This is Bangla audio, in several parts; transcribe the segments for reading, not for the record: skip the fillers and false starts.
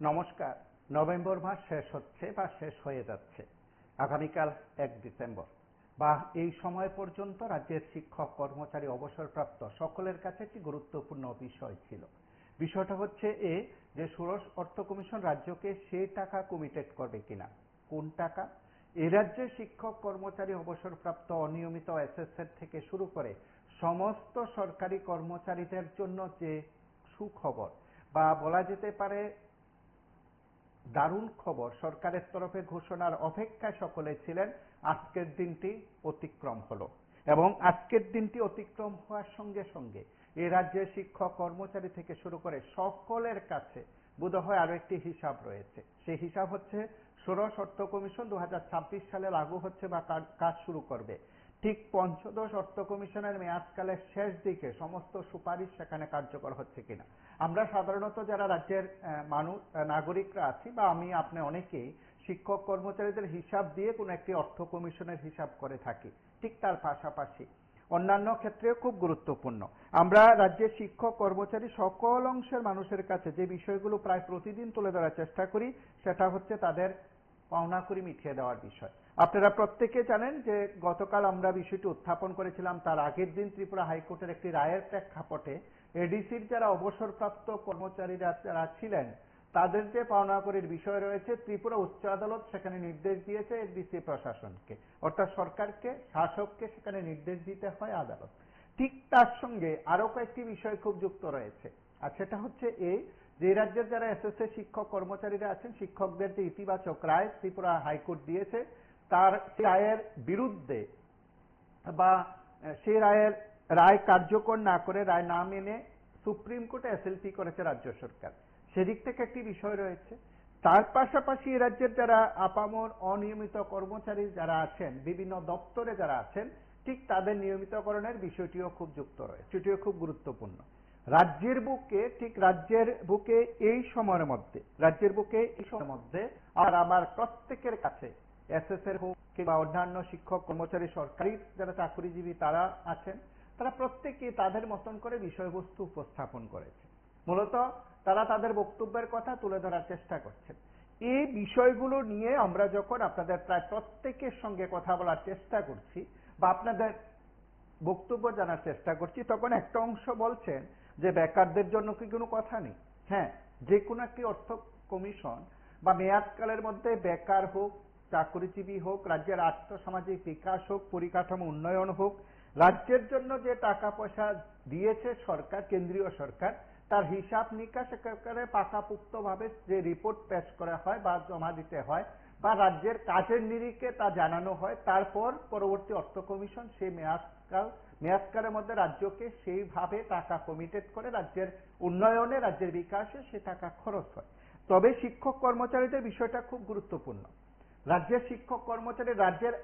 নমস্কার। নভেম্বর মাস শেষ হচ্ছে বা শেষ হয়ে যাচ্ছে। আগামীকাল ১ ডিসেম্বর বা এই সময় পর্যন্ত রাজ্যের শিক্ষক কর্মচারী অবসরপ্রাপ্ত সকলের কাছে একটি গুরুত্বপূর্ণ বিষয় ছিল। বিষয়টা হচ্ছে যে ষোড়শ অর্থ কমিশন রাজ্যকে সে টাকা কমিটেড করবে কিনা। কোন টাকা? এ রাজ্যে শিক্ষক কর্মচারী অবসরপ্রাপ্ত অনিয়মিত এসএসএর থেকে শুরু করে সমস্ত সরকারি কর্মচারীদের জন্য যে সুখবর বা বলা যেতে পারে দারুণ খবর সরকারের তরফে ঘোষণার অপেক্ষায় সকলে ছিলেন, আজকের দিনটি অতিক্রম হলো। এবং আজকের দিনটি অতিক্রম হওয়ার সঙ্গে সঙ্গে এ রাজ্যের শিক্ষক কর্মচারী থেকে শুরু করে সকলের কাছে বোধহয় আরো একটি হিসাব রয়েছে। সেই হিসাব হচ্ছে ষোড়শ অর্থ কমিশন 2026 সালে লাগু হচ্ছে বা কাজ শুরু করবে। ঠিক পঞ্চদশ অর্থ কমিশনের মেয়াদকালের শেষ দিকে সমস্ত সুপারিশ সেখানে কার্যকর হচ্ছে কিনা। আমরা সাধারণত যারা রাজ্যের নাগরিকরা আছি বা আমি আপনি অনেকেই শিক্ষক কর্মচারীদের হিসাব দিয়ে কোনো একটি অর্থ কমিশনের হিসাব করে থাকি। ঠিক তার পাশাপাশি অন্যান্য ক্ষেত্রেও খুব গুরুত্বপূর্ণ। আমরা রাজ্যের শিক্ষক কর্মচারী সকল অংশের মানুষের কাছে যে বিষয়গুলো প্রায় প্রতিদিন তুলে ধরার চেষ্টা করি, সেটা হচ্ছে তাদের পাওনাকড়ি মিটিয়ে দেওয়ার বিষয়। আপনারা প্রত্যেকে জানেন যে গতকাল আমরা বিষয়টি উত্থাপন করেছিলাম, তার আগের দিন ত্রিপুরা হাইকোর্টের একটি রায়ের প্রেক্ষাপটে এডিসির যারা অবসরপ্রাপ্ত কর্মচারীরা যারা ছিলেন তাদের যে পাওনাকড়ির বিষয় রয়েছে, ত্রিপুরা উচ্চ আদালত সেখানে নির্দেশ দিয়েছে এডিসি প্রশাসনকে, অর্থাৎ সরকারকে, শাসককে সেখানে নির্দেশ দিতে হয় আদালত। ঠিক তার সঙ্গে আরো কয়েকটি বিষয় খুব যুক্ত রয়েছে। আর সেটা হচ্ছে যে রাজ্যের যারা এসএসএ শিক্ষক কর্মচারীরা আছেন, শিক্ষকদের যে ইতিবাচক রায় ত্রিপুরা হাইকোর্ট দিয়েছে, তার রায়ের বিরুদ্ধে বা সেই রায় কার্যকর না করে, রায় না মেনে সুপ্রিম কোর্টে এসএলপি করেছে রাজ্য সরকার। সেদিক থেকে একটি বিষয় রয়েছে। তার পাশাপাশি রাজ্যের যারা আপামর অনিয়মিত কর্মচারী যারা আছেন, বিভিন্ন দপ্তরে যারা আছেন, ঠিক তাদের নিয়মিতকরণের বিষয়টিও খুব যুক্ত রয়েছে, সেটিও খুব গুরুত্বপূর্ণ। রাজ্যের বুকে এই সময়ের মধ্যে আর আমার প্রত্যেকের কাছে এসএসএর হোক কিংবা অন্যান্য শিক্ষক কর্মচারী সরকারি যারা চাকরিজীবী তারা আছেন, তারা প্রত্যেকে তাদের মতন করে বিষয়বস্তু উপস্থাপন করেছে। মূলত তারা তাদের বক্তব্যের কথা তুলে ধরার চেষ্টা করছেন। এই বিষয়গুলো নিয়ে আমরা যখন আপনাদের প্রায় প্রত্যেকের সঙ্গে কথা বলার চেষ্টা করছি বা আপনাদের বক্তব্য জানার চেষ্টা করছি, তখন একটা অংশ বলছেন যে বেকারদের জন্য কি কোনো কথা নেই। হ্যাঁ, যে কোনো একটি অর্থ কমিশন বা মেয়াদকালের মধ্যে বেকার হোক, চাকরিজীবী হোক, রাজ্যের আর্থসামাজিক বিকাশ হোক, পরিকাঠামো উন্নয়ন হোক, রাজ্যের জন্য যে টাকা পয়সা দিয়েছে সরকার, কেন্দ্রীয় সরকার, তার হিসাব নিকাশ একেবারে পাকাপোক্তভাবে যে রিপোর্ট পেশ করা হয় বা জমা দিতে হয় বা রাজ্যের কাজের নিরিখে তা জানানো হয়, তারপর পরবর্তী অর্থ কমিশন সেই মেয়াদকালের মধ্যে রাজ্যকে সেইভাবে টাকা কমিটেড করে রাজ্যের উন্নয়নে, রাজ্যের বিকাশে সে টাকা খরচ হয়। তবে শিক্ষক কর্মচারীদের বিষয়টা খুব গুরুত্বপূর্ণ। রাজ্যের শিক্ষক কর্মচারী রাজ্যের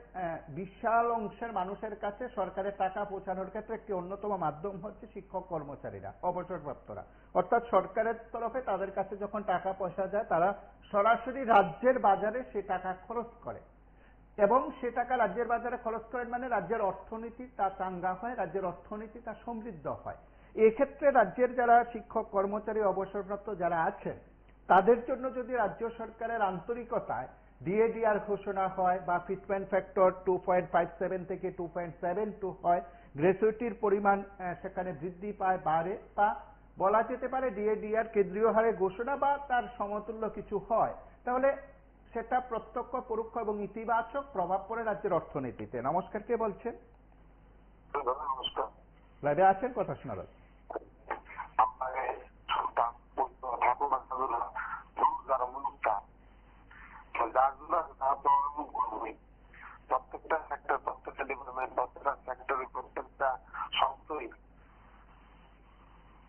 বিশাল অংশের মানুষের কাছে সরকারের টাকা পৌঁছানোর ক্ষেত্রে একটি অন্যতম মাধ্যম হচ্ছে শিক্ষক কর্মচারীরা, অবসরপ্রাপ্তরা। অর্থাৎ সরকারের তরফে তাদের কাছে যখন টাকা পয়সা যায়, তারা সরাসরি রাজ্যের বাজারে সে টাকা খরচ করে এবং সে টাকা রাজ্যের বাজারে খরচ করেন, মানে রাজ্যের অর্থনীতি তা চাঙ্গা হয়, রাজ্যের অর্থনীতি তা সমৃদ্ধ হয়। এক্ষেত্রে রাজ্যের যারা শিক্ষক কর্মচারী অবসরপ্রাপ্ত যারা আছেন, তাদের জন্য যদি রাজ্য সরকারের আন্তরিকতায় ডিএডিআর ঘোষণা হয় বা ফিটমেন্ট ফ্যাক্টর 2.57 থেকে 2.72 হয়, গ্র্যাচুইটির পরিমাণ সেখানে বৃদ্ধি পায়, বাড়ে, বা বলা যেতে পারে ডিএডিআর কেন্দ্রীয় হারে ঘোষণা বা তার সমতুল্য কিছু হয়, তাহলে সেটা প্রত্যক্ষ, পরোক্ষ এবং ইতিবাচক প্রভাব পড়ে রাজ্যের অর্থনীতিতে। নমস্কার, কে বলছেন? নমস্কার, লাইভে আছেন, কথা শোনা যাচ্ছে। প্রত্যেকটা সেক্টর, প্রত্যেকটা ডিপার্টমেন্ট, প্রত্যেকটা সেক্টরে, প্রত্যেকটা সংস্থই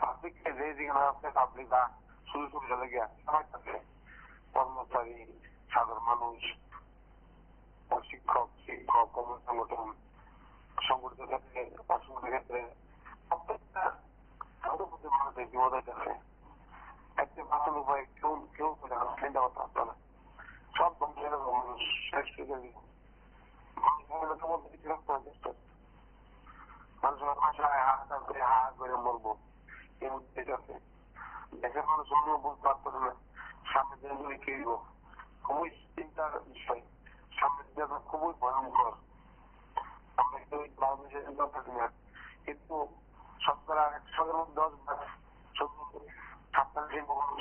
পাবলিককে যে যেখানে আছে, পাবলিক বা সুযোগ সুবিধা লেগে সবার কাছে কর্মচারী, সাধারণ মানুষ, শিক্ষক, কর্মসংগঠন, সংগঠিত ক্ষেত্রে, অসংগঠিত ক্ষেত্রে প্রত্যেকটা মানুষের বিপদের কাছে একটা বাঁচার উপায় কেউ চিন্তা করতে পারতো না। সব বংশের মানুষ শেষ করে দিল। মানুষের মধ্যে কিছু রাখতে হবে, মানুষের ভাষায় হাহাকার করে হাহা করে মরবো, এই উদ্দেশ্য আছে। দেশের মানুষ অন্য বুঝতে পারতো না, সামনে সামনে কি হইব, খুবই চিন্তার বিষয়। সামনের দিকে খুবই ভয়ঙ্কর। আমরা কিন্তু বাংলাদেশের চিন্তা থাকি না, কিন্তু শতকরা 100-10 ভাগ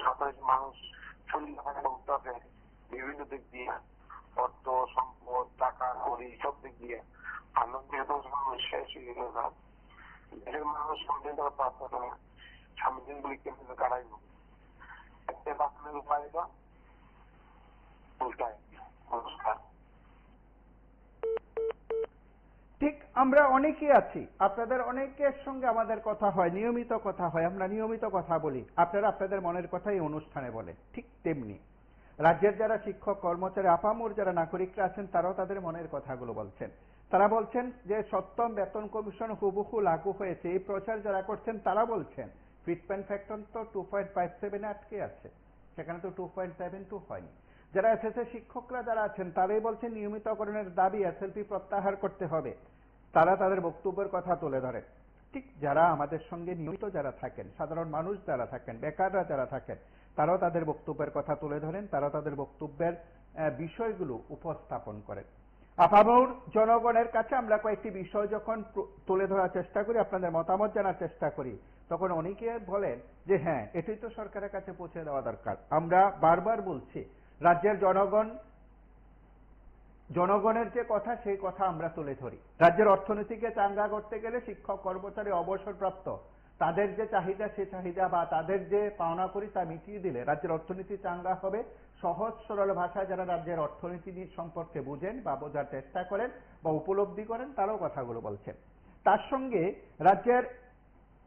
সাতাশ মানুষ শরীর ভুগতে আছে বিভিন্ন দিক দিয়ে, অর্থ সম্পদ টাকা করি সব দিক দিয়ে। আনন্দের মানুষ শেষ হয়ে গেল না, দেশের মানুষ সন্তান পাচ্ছে না সামনের দিনগুলি কেমন কাটাইব। একটা বাঁচানোর উপায় এটা উল্টায় অবস্থা। ঠিক আমরা অনেকেই আছি, আপনাদের অনেকের সঙ্গে আমাদের কথা হয়, নিয়মিত কথা হয়, আমরা নিয়মিত কথা বলি, আপনারা আপনাদের মনের কথাই অনুষ্ঠানে বলেন। ঠিক তেমনি রাজ্যের যারা শিক্ষক কর্মচারী আপামর যারা নাগরিকরা আছেন তারাও তাদের মনের কথাগুলো বলছেন। তারা বলছেন যে সপ্তম বেতন কমিশন হুবহু লাগু হয়েছে, এই প্রচার যারা করছেন তারা বলছেন ফিটমেন্ট ফ্যাক্টর তো 2.57 আটকে আছে, সেখানে তো 2.72 হয়নি। যারা এসএসএ শিক্ষকরা যারা আছেন তারাই বলছেন নিয়মিতকরণের দাবি এসএলপি প্রত্যাহার করতে হবে, তারা তাদের বক্তব্যের কথা তুলে ধরেন। ঠিক যারা আমাদের সঙ্গে নিয়মিত যারা থাকেন, সাধারণ মানুষ যারা থাকেন, বেকাররা যারা থাকেন, তারাও তাদের বক্তব্যের কথা তুলে ধরেন, তারাও তাদের বক্তব্যের বিষয়গুলো উপস্থাপন করেন। আপামর জনগণের কাছে আমরা কয়েকটি বিষয় যখন তুলে ধরার চেষ্টা করি, আপনাদের মতামত জানার চেষ্টা করি, তখন অনেকে বলেন যে হ্যাঁ এটাই তো সরকারের কাছে পৌঁছে দেওয়া দরকার। আমরা বারবার বলছি রাজ্যের জনগণের যে কথা সেই কথা আমরা তুলে ধরি। রাজ্যের অর্থনীতিকে চাঙ্গা করতে গেলে শিক্ষক কর্মচারী অবসরপ্রাপ্ত তাদের যে চাহিদা সে চাহিদা বা তাদের যে পাওনা করি তা মিটিয়ে দিলে রাজ্যের অর্থনীতি চাঙ্গা হবে। সহজ সরল ভাষায় যারা রাজ্যের অর্থনীতি সম্পর্কে বুঝেন বা বোঝার চেষ্টা করেন বা উপলব্ধি করেন তারাও কথাগুলো বলছেন। তার সঙ্গে রাজ্যের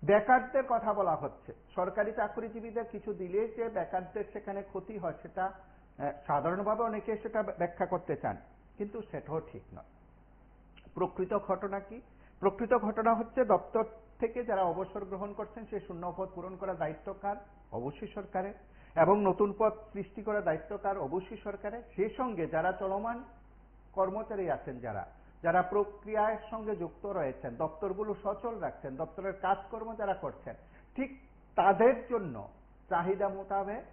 বেকারদের কথা বলা হচ্ছে, সরকারি চাকরিজীবীদের কিছু দিলে যে বেকারদের সেখানে ক্ষতি হয় সেটা সাধারণভাবে অনেকে সেটা ব্যাখ্যা করতে চান, কিন্তু সেটাও ঠিক নয়। প্রকৃত ঘটনা কি? প্রকৃত ঘটনা হচ্ছে দপ্তর থেকে যারা অবসর গ্রহণ করছেন সেই শূন্য পদ পূরণ করার দায়িত্ব কার? অবশ্যই সরকারের। এবং নতুন পদ সৃষ্টি করার দায়িত্ব কার? অবশ্যই সরকারের। সেই সঙ্গে যারা চলমান কর্মচারী আছেন, যারা প্রক্রিয়ার সঙ্গে যুক্ত রয়েছেন, দপ্তরগুলো সচল রাখছেন, দপ্তরের কাজকর্ম যারা করছেন, ঠিক তাদের জন্য চাহিদা মোতাবেক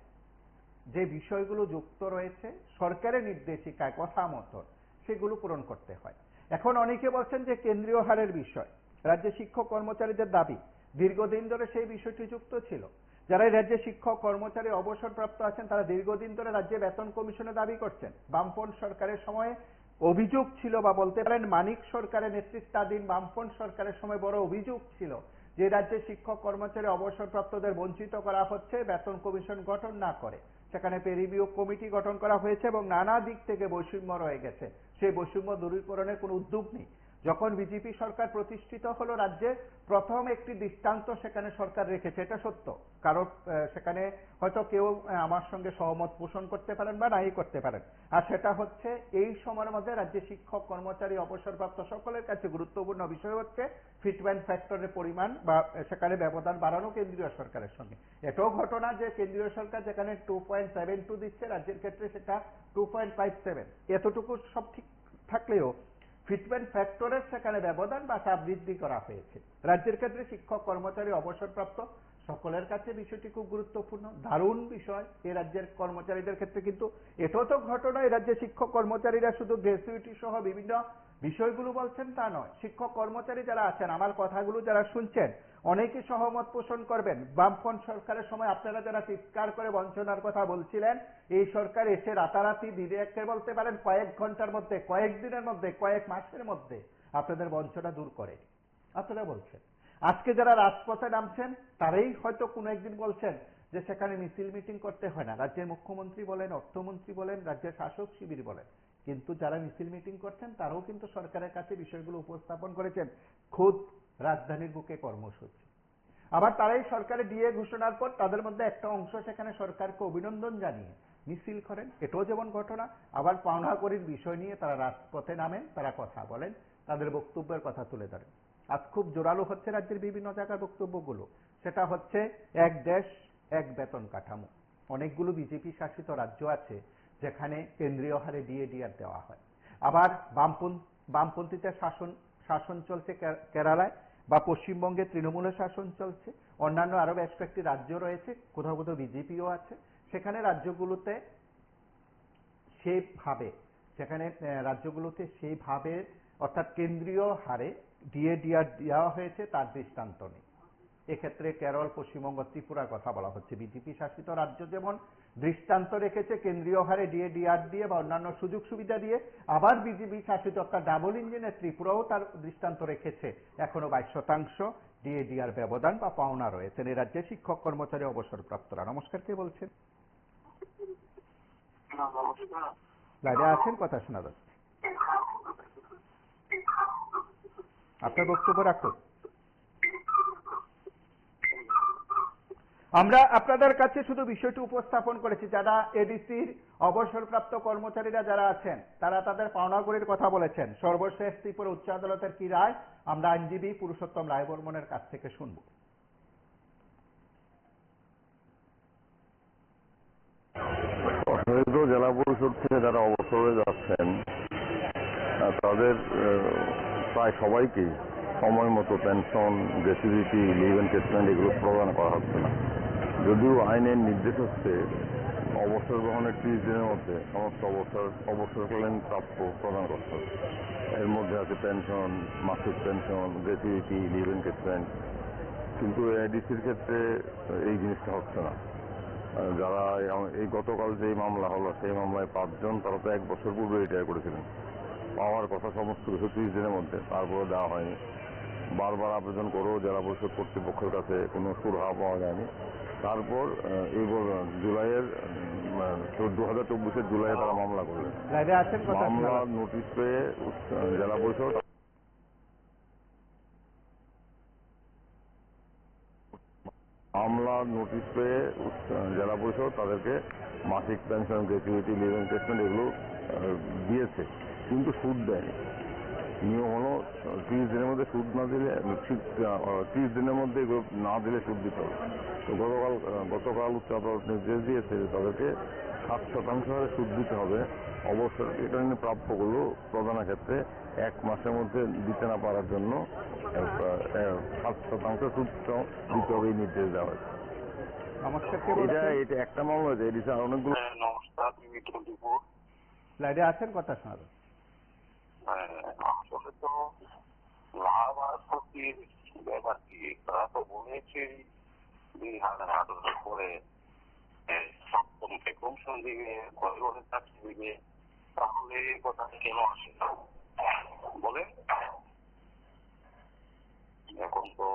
যে বিষয়গুলো যুক্ত রয়েছে সরকারের নির্দেশিকায় কথা মতো সেগুলো পূরণ করতে হয়। এখন অনেকে বলছেন যে কেন্দ্রীয় হারের বিষয়, রাজ্যে শিক্ষক কর্মচারীদের দাবি দীর্ঘদিন ধরে সেই বিষয়টি যুক্ত ছিল। যারা রাজ্যে শিক্ষক কর্মচারী অবসরপ্রাপ্ত আছেন তারা দীর্ঘদিন ধরে রাজ্যে বেতন কমিশনের দাবি করছেন। বামপন্থ সরকারের সময়ে অভিযোগ ছিল, বা বলতে পারেন মানিক সরকারের নেতৃত্বাধীন বামপন্থ সরকারের সময় বড় অভিযোগ ছিল যে রাজ্যে শিক্ষক কর্মচারী অবসরপ্রাপ্তদের বঞ্চিত করা হচ্ছে বেতন কমিশন গঠন না করে। সেখানে পে রিভিউ কমিটি গঠন করা হয়েছে এবং নানা দিক থেকে বৈষম্য রয়ে গেছে, সেই বৈষম্য দূরীকরণের কোনো উদ্যোগ নেই। যখন বিজেপি সরকার প্রতিষ্ঠিত হলো রাজ্যে প্রথম একটি দৃষ্টান্ত সেখানে সরকার রেখেছে, এটা সত্য। কারণ সেখানে হয়তো কেউ আমার সঙ্গে সহমত পোষণ করতে পারেন বা নাই করতে পারেন, আর সেটা হচ্ছে এই সময়ের মধ্যে রাজ্যে শিক্ষক কর্মচারী অবসরপ্রাপ্ত সকলের কাছে গুরুত্বপূর্ণ বিষয় হচ্ছে ফিটমেন্ট ফ্যাক্টরের পরিমাণ বা সেখানে ব্যবধান বাড়ানো কেন্দ্রীয় সরকারের সঙ্গে। এটাও ঘটনা যে কেন্দ্রীয় সরকার যেখানে 2.72 দিচ্ছে রাজ্যের ক্ষেত্রে সেটা 2.57, এতটুকু সব ঠিক থাকলেও ফিটমেন্ট ফ্যাক্টরের সেখানে ব্যবধান বা চাপ বৃদ্ধি করা হয়েছে। রাজ্যের ক্ষেত্রে শিক্ষক কর্মচারী অবসরপ্রাপ্ত সকলের কাছে বিষয়টি খুব গুরুত্বপূর্ণ, দারুণ বিষয় এই রাজ্যের কর্মচারীদের ক্ষেত্রে। কিন্তু এটাও তো ঘটনা এই রাজ্যের শিক্ষক কর্মচারীরা শুধু গ্র্যাচুইটি সহ বিভিন্ন বিষয়গুলো বলছেন তা নয়। শিক্ষক কর্মচারী যারা আছেন, আমার কথাগুলো যারা শুনছেন অনেকে সহমত পোষণ করবেন। বামফ্রন্ট সরকারের সময় আপনারা যারা চিৎকার করে বঞ্চনার কথা বলছিলেন, এই সরকার এসে রাতারাতি ডিরেক্টে বলতে পারেন কয়েক ঘন্টার মধ্যে, কয়েকদিনের মধ্যে, কয়েক মাসের মধ্যে আপনাদের বঞ্চনা দূর করে। আপনারা বলছেন আজকে যারা রাজপথে নামছেন তারাই হয়তো কোনো একদিন বলছেন যে সেখানে মিছিল মিটিং করতে হয় না। রাজ্যের মুখ্যমন্ত্রী বলেন, অর্থমন্ত্রী বলেন, রাজ্যের শাসক শিবির বলেন, কিন্তু যারা মিছিল মিটিং করছেন তারাও কিন্তু সরকারের কাছে বিষয়গুলো উপস্থাপন করেছেন খুদ রাজধানীর বুকে কর্মসূচি। আবার তারাই সরকারে দিয়ে ঘোষণার পর তাদের মধ্যে একটা অংশ সেখানে সরকারকে অভিনন্দন জানিয়ে মিছিল করেন, এটাও যেমন ঘটনা। আবার পাওনা করির বিষয় নিয়ে তারা রাজপথে নামেন, তারা কথা বলেন, তাদের বক্তব্যের কথা তুলে ধরেন। আজ খুব জোরালো হচ্ছে রাজ্যের বিভিন্ন জায়গার বক্তব্যগুলো, সেটা হচ্ছে এক দেশ এক বেতন কাঠামো। অনেকগুলো বিজেপি শাসিত রাজ্য আছে যেখানে কেন্দ্রীয় হারে ডিএ দেওয়া হয়। আবার বামপন্থীদের শাসন চলছে কেরালায়, বা পশ্চিমবঙ্গে তৃণমূলের শাসন চলছে। অন্যান্য আরো বেশ কয়েকটি রাজ্য রয়েছে, কোথাও কোথাও বিজেপিও আছে, সেখানে রাজ্যগুলোতে সেভাবে যেখানে রাজ্যগুলোতে সেইভাবে অর্থাৎ কেন্দ্রীয় হারে ডিএডিআর দেওয়া হয়েছে তার দৃষ্টান্ত নেই। এক্ষেত্রে কেরল, পশ্চিমবঙ্গ, ত্রিপুরার কথা বলা হচ্ছে। বিজেপি শাসিত রাজ্য যেমন দৃষ্টান্ত রেখেছে কেন্দ্রীয় হারে ডিএডিআর দিয়ে বা অন্যান্য সুযোগ সুবিধা দিয়ে, আবার বিজেপি শাসিত অর্থাৎ ডাবল ইঞ্জিনের ত্রিপুরাও তার দৃষ্টান্ত রেখেছে। এখনো 22% ডিএডিআর ব্যবধান বা পাওনা রয়েছেন এই রাজ্যে শিক্ষক কর্মচারী অবসরপ্রাপ্তরা। নমস্কার, কে বলছেন? লাইনে আছেন, কথা শোনা যাচ্ছে। আপনার বক্তব্য রাখুন। আমরা আপনাদের কাছে শুধু বিষয়টি উপস্থাপন করেছি, যারা এডিসির অবসরপ্রাপ্ত কর্মচারীরা যারা আছেন তারা তাদের পাওনাগড়ির কথা বলেছেন। সর্বশেষ ত্রিপুরা উচ্চ আদালতের কি রায়, আমরা আইনজীবী পুরুষোত্তম রায়বর্মনের কাছ থেকে শুনব। জেলা পরিষদ থেকে যারা অবসরে যাচ্ছেন তাদের প্রায় সবাইকেই সময় মতো পেনশন, গ্র্যাচুইটি, লিভ এনকেজমেন্ট এগুলো প্রদান করা হচ্ছে না। যদিও আইনের নির্দেশ হচ্ছে অবসর গ্রহণের 30 দিনের মধ্যে সমস্ত অবসরকালীন প্রাপ্য প্রদান করতে হবে। এর মধ্যে আছে পেনশন, মাসিক পেনশন, গ্র্যাচুইটি, লিভ এনকেজমেন্ট। কিন্তু এডিসির ক্ষেত্রে এই জিনিসটা হচ্ছে না। যারা এই গতকাল যে মামলা হলো সেই মামলায় 5 জন, তারা তো 1 বছর পূর্বে রিটায়ার করেছিলেন। পাওয়ার কথা সমস্ত কিছু 30 দিনের মধ্যে, তারপরে দেওয়া হয়নি। বারবার আবেদন করেও জেলা পরিষদ কর্তৃপক্ষের কাছে কোনো সুরাহা পাওয়া যায়নি। তারপর এই জুলাইয়ের 2024-এর জুলাইয়ে তারা মামলা করলেন। মামলার নোটিশ পেয়ে জেলা পরিষদ তাদেরকে মাসিক পেনশন, গ্র্যাচুইটি, লিভ এনকেজমেন্ট এগুলো দিয়েছে, কিন্তু সুদ দেয়নি। নিয়ম হলো 30 দিনের মধ্যে সুদ না দিলে, 30 দিনের মধ্যে এগুলো না দিলে সুদ দিতে হবে। তো গতকাল উচ্চ আদালত নির্দেশ দিয়েছে তাদেরকে 7% হারে সুদ দিতে হবে। অবসরকালীন প্রাপ্যগুলো প্রদানের ক্ষেত্রে 1 মাসের মধ্যে দিতে না পারার জন্য 7% সুদ দিতে হবে এই নির্দেশ দেওয়া হয়েছে। এটা একটা মামলা হয়েছে, এডিসি আর অনেকগুলো। নমস্কার, লাইনে আছেন, কথা শোনা যাচ্ছে। আসলে তো লাভ আর ক্ষতির ব্যাপার কি, তারা তো বলেছে 2018 করে সপ্তম পেনশন দিবে, ঘরে চাকরি দিবে, তাহলে কথা কেন আসে না বলে? এখন তো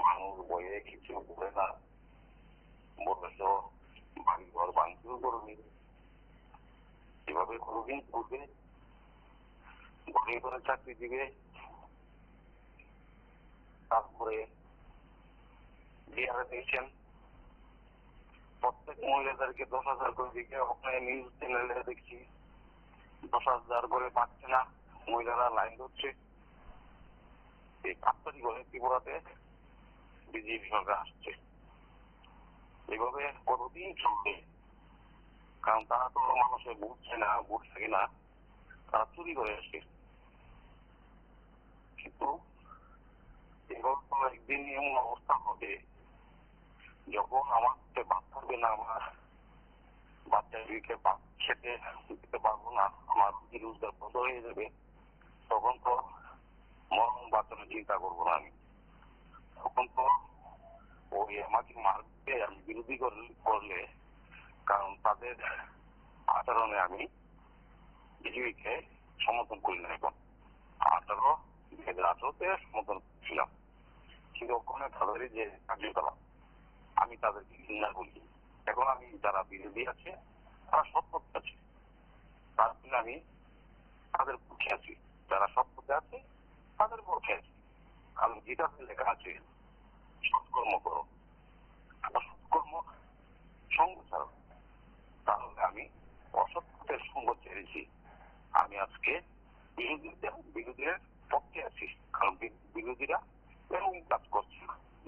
মানুষ বইয়ে কিছু বলে না, বলে তো বাড়ি ঘর ভাঙচুর করবে, এভাবে কোনদিন করবে, ঘরে ঘরে চাকরি দিবে, তারপরে বিহারে দিয়েছেন প্রত্যেক মহিলাদেরকে 10,000 করে দিকে। ওখানে নিউজ চ্যানেলে দেখছি 10,000 করে পাচ্ছে না, মহিলারা লাইন ধরছে। এই 5 তারিখ হলে ত্রিপুরাতে বিজেপি সরকার আসছে। এভাবে কতদিন চলবে? কারণ তারা তো মানুষের বুঝছে না, বুঝছে কিনা তারা চুরি করে আসছে। কিন্তু এবার তো একদিন এমন অবস্থা হবে যখন আমার ভাত থাকবে না, আমার বাচ্চাদেরকে ভাত খেতে দিতে পারবো না, আমার রোজগার বন্ধ হয়ে যাবে, তখন তো মরণ বাঁচানোর চিন্তা করবো না আমি। তখন তো ওই আমাকে মারবে আমি বিরোধী করলে, কারণ তাদের আচরণে আমি বিজেপিকে সমর্থন করি না। এখন 2018-তে সমর্থন ছিলাম, কিন্তু ওখানে তাদের যে কার্যকলাপ আমি তাদেরকে ঘৃণা করি। এখন আমি যারা বিরোধী আছে তারা সৎ পথে আছে, তার জন্য আমি তাদের পক্ষে আছি। যারা সৎ পথে আছে তাদের পক্ষে আছি। কারণ যেটাতে লেখা আছে সৎকর্ম করো, অসৎকর্ম সঙ্গ ছাড়ো। তাহলে আমি অসৎ পথের সঙ্গ ছেড়েছি। আমি আজকে বিরোধীদের পক্ষে আছি, কারণ বিরোধীরা এরকম কাজ করছে।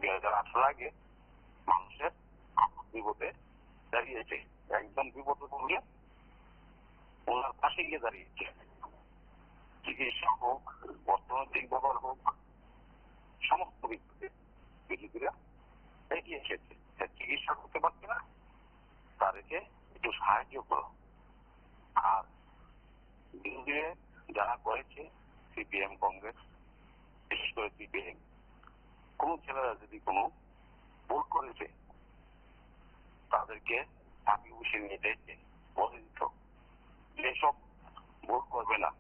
2018 আগে মানুষের বিপদে দাঁড়িয়েছে, একদম বিপদে পড়লে ওনার পাশে গিয়ে দাঁড়িয়েছে। চিকিৎসা হোক, অর্থনৈতিক ব্যাপার হোক, সমস্ত বিপদে বিরোধীরা এগিয়ে এসেছে। চিকিৎসা করতে পারছে না, তাদেরকে একটু সাহায্য করো। দিয়ে যারা করেছে সিপিএম কংগ্রেস, বিশেষ করে সিপিএম, কোন ছেলেরা যদি কোনো ভুল করেছে তাদেরকে ফাঁকি বসে নিয়ে যেতে বলে দিত যেসব ভুল করবে না,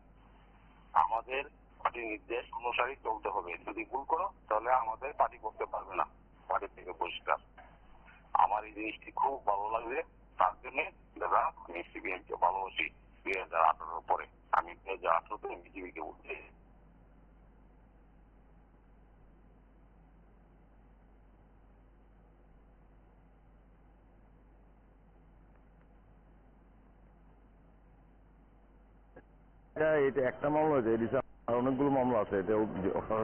আমাদের পার্টির নির্দেশ অনুসারে চলতে হবে, যদি ভুল করো তাহলে আমাদের পার্টি করতে পারবে না, পার্টি থেকে বহিষ্কার। আমার এই জিনিসটি খুব ভালো লাগবে, তার জন্য দাদা আমি সিপিএমকে ভালোবাসি। 2018 পরে আমি 2018-তে বিজেপিকে উঠতে এটা একটা মামলা আছে, এডিসা আর অনেকগুলো মামলা আছে। এটা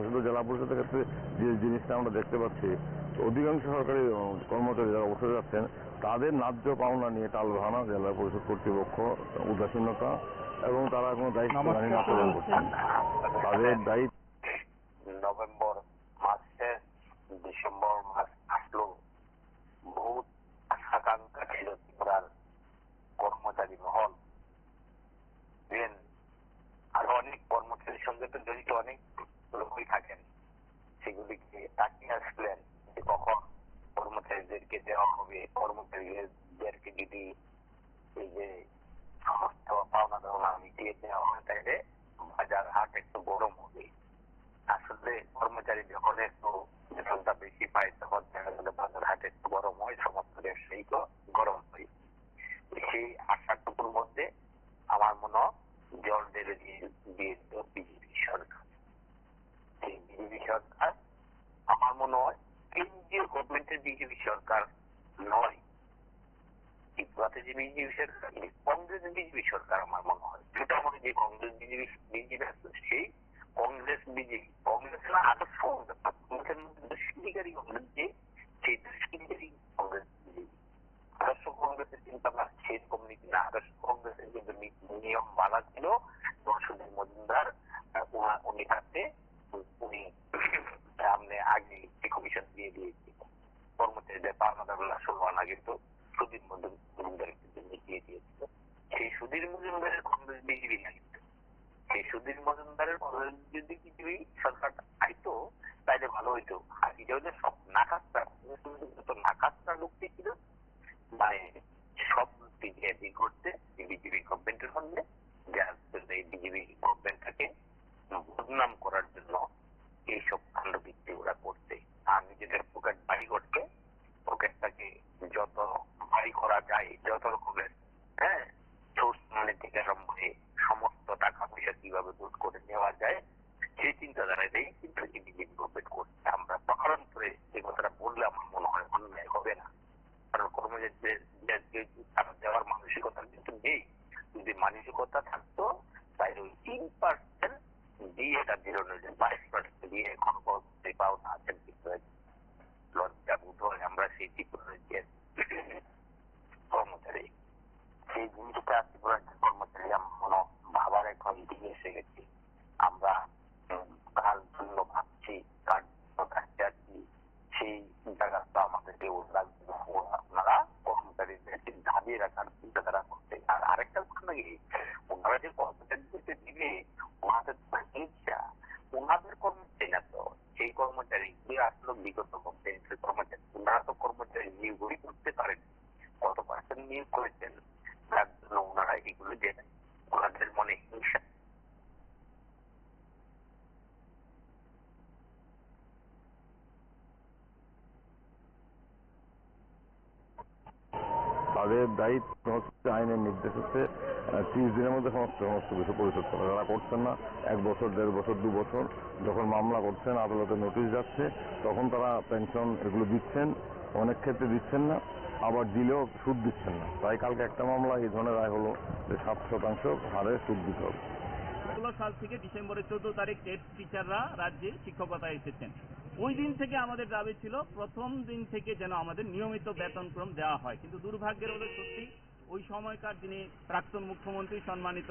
শুধু জেলা পরিষদের ক্ষেত্রে যে জিনিসটা আমরা দেখতে পাচ্ছি, অধিকাংশ সরকারি কর্মচারী যারা অবসরে যাচ্ছেন তাদের ন্যায্য পাওনা নিয়ে টালবাহানা, জেলা পরিষদ কর্তৃপক্ষ উদাসীনতা এবং তারা কোনো দায়িত্ব পালন করছেন। তাদের দায়িত্ব নভেম্বর মাস শেষ, ডিসেম্বর মাস আসলো, বহুত আকাঙ্ক্ষা ছিল ত্রিপুরার কর্মচারী মহল, আরো অনেক কর্মচারীর সঙ্গে তো জড়িত অনেক লোকই থাকেন, সেগুলিকে তাকিয়ে আসলেন যে কখন কর্মচারীদেরকে দেওয়া হবে, কর্মচারীদেরকে যদি এই যে সমস্ত পাওনা দাওনা মিটিয়ে দেওয়া হয় তাহলে বাজার হাট একটু গরম হবে। আসলে কর্মচারী যখন একটু বেতনটা বেশি পায় তখন বাজার হাট একটু গরম হয়, সমস্ত ব্যবসায়ী গরম হয়। সেই আশাটুকুর মধ্যে আমার মনে হয় জল ঢেলে দিয়ে বিজেপি সরকার। এই বিজেপি সরকার আমার মনে হয় কেন্দ্রীয় গভর্নমেন্টের বিজেপি সরকার নয়, ত্রিপুরাতে যে বিজেপি সরকার, কংগ্রেসের বিজেপি সরকার আমার মনে হয়। মোটামুটি যে কংগ্রেস বিজেপি আছে সেই কংগ্রেস বিজেপি, কংগ্রেসের আদর্শ কংগ্রেসের মধ্যে দুষ্কৃতিকারী কংগ্রেস যে সেই দুষ্কৃতিকারী কংগ্রেস বিজেপি। আদর্শ কংগ্রেসের চিন্তাভাবনা সেরকম নীতি না। আদর্শ কংগ্রেসের কিন্তু নিয়ম মানা ছিল, সুধীর মজুমদার উনি থাকতে উনি সামনে আগে কমিশন দিয়ে দিয়েছিল, কর্মচারীদের পাওনা দাওনা শুরু হওয়ার আগে তো সুধীর মজুমদারের কিন্তু মিটিয়ে দিয়েছিল। সেই সুধীর মজুমদারের কংগ্রেস বিজেপি নাই, সেই সুধীর মজুমদারের কংগ্রেস যদি বিজেপি সরকার আইতো তাইলে ভালো হইতো। আর এটা হচ্ছে সব নাকাস্তা, নাকাস্তা লোকটি ছিল, মানে সব বিজেপি করতে বিজেপি গভর্নমেন্টের সঙ্গে, যার জন্য এই বিজেপি গভর্নমেন্টটাকে বদনাম করার জন্য এইসব কাণ্ডবৃত্তি ওরা করছে। আর নিজেদের পকেট বাড়ি করছে, পকেটটাকে যত বাড়ি করা যায়, যত রকমের সোর্স মানে থেকে আরম্ভ করে সমস্ত টাকা পয়সা কিভাবে লুট করে নেওয়া যায় সেই চিন্তাধারাটাই কিন্তু এই বিজেপি গভর্নমেন্ট করছে। আমরা প্রকরণ করে এই কথাটা বললে আমার মনে হয় অন্যায় হবে না, কারণ কর্মচারীদের দেওয়ার মানসিকতা কিন্তু নেই। যদি মানসিকতা থাকতো তাই ওই 3% দিয়ে এটা বেরোনো, 22% দিয়ে এখন পাওনা আছেন লজ্জা বোধ হয়। আমরা সেই ত্রিপুরার কর্মচারী, সেই জিনিসটা ত্রিপুরার কর্মচারী আমার মনে ভাবার এখন দিন এসে গেছে। আমরা কার জন্য ভাবছি, কার জন্য কাজে আছি, সেই জায়গাটা আমাদেরকে ওনারা কর্মচারীদেরকে দাবিয়ে রাখার চিন্তাধারা করছে। আর আরেকটা কথা নাকি, ওনারা যে কর্মচারীদেরকে দিবে ওনাদের হিংসা, ওনাদের কর্মচারী না তো, সেই কর্মচারী আসলে বিগত গভর্নমেন্টের কর্মচারী, ওনারা তো কর্মচারী নিয়োগই করতে পারেন, কত পার্সেন্ট নিয়োগ করেছেন, তার জন্য ওনারা এগুলো দেন, ওনাদের মনে হিংসা। তাদের দায়িত্ব হচ্ছে আইনের নির্দেশ হচ্ছে 30 দিনের মধ্যে সমস্ত কিছু পরিশোধ করা। যারা করছেন না 1 বছর, 1.5 বছর, 2 বছর, যখন মামলা করছেন আদালতে নোটিশ যাচ্ছে তখন তারা পেনশন এগুলো দিচ্ছেন, অনেক ক্ষেত্রে দিচ্ছেন না, আবার দিলেও সুদ দিচ্ছেন না। তাই কালকে একটা মামলা এই ধরনের রায় হলো যে 7% হারে সুদ দিতে হবে। 16 সাল থেকে ডিসেম্বরের 14 তারিখ টেট টিচাররা রাজ্যে শিক্ষকতায় এসেছেন। ওই দিন থেকে আমাদের দাবি ছিল প্রথম দিন থেকে যেন আমাদের নিয়মিত বেতনক্রম দেওয়া হয়, কিন্তু দুর্ভাগ্যের হলো সত্যি ওই সময়কার যিনি প্রাক্তন মুখ্যমন্ত্রী সম্মানিত